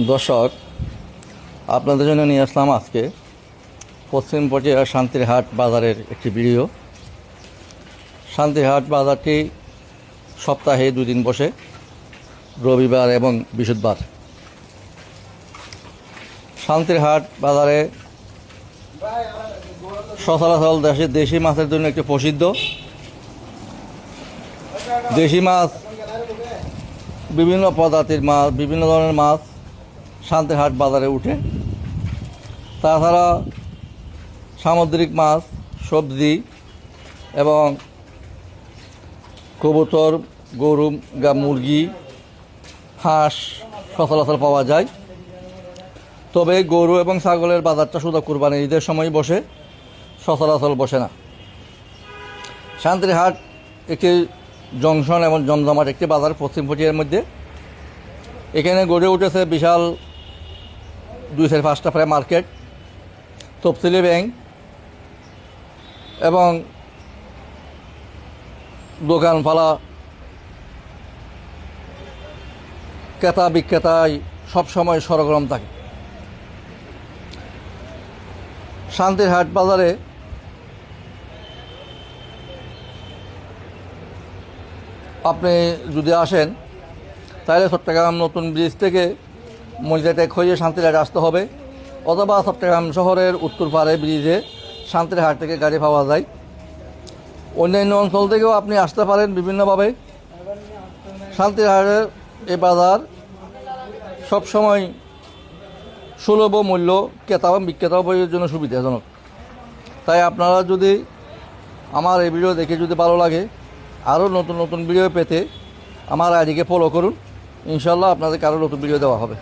দর্শক, আপনাদের জন্য নিয়ে আসলাম আজকে পশ্চিম পটিয়া শান্তিরহাট বাজারের একটি ভিডিও। শান্তিরহাট বাজারটি সপ্তাহে 2 দিন বসে, রবিবার এবং বৃহস্পতিবার। শান্তিরহাট বাজারে সচরাচর দেশি মাছের জন্য একটি প্রসিদ্ধ। দেশি মাছ, বিভিন্ন প্রজাতির মাছ, বিভিন্ন ধরনের মাছ শান্তিরহাট বাজারে উঠে। তাছাড়া সামুদ্রিক মাছ, সবজি এবং কবুতর, গরু, মুরগি, হাঁস সচরাচর পাওয়া যায়। তবে গরু এবং ছাগলের বাজারটা শুধু কুরবানির ঈদের সময় বসে, সচরাচর বসে না। শান্তিরহাট একটি জংশন এবং জমজমাট একটি বাজার পশ্চিম পটিয়ার মধ্যে। এখানে গড়ে উঠেছে বিশাল 2-5টা প্রায় মার্কেট, তফসিলি ব্যাংক এবং দোকানপালা, ক্রেতা বিক্রেতায় সবসময় সরগরম থাকে। শান্তিরহাট বাজারে আপনি যদি আসেন তাহলে চট্টগ্রাম নতুন ব্রিজ থেকে মরিচাটেক হয়ে শান্তিরহাট আসতে হবে, অথবা চট্টগ্রাম শহরের উত্তর পাড়ে ব্রিজে শান্তিরহাট থেকে গাড়ি পাওয়া যায়। অন্যান্য অঞ্চল থেকেও আপনি আসতে পারেন বিভিন্নভাবে। শান্তিরহাটের এই বাজার সবসময় সুলভ মূল্য, ক্রেতা এবং বিক্রেতার জন্য সুবিধাজনক। তাই আপনারা যদি আমার এই ভিডিও দেখে যদি ভালো লাগে, আরও নতুন নতুন ভিডিও পেতে আমার আইডিকে ফলো করুন। ইনশাল্লাহ আপনাদেরকে আরও নতুন ভিডিও দেওয়া হবে।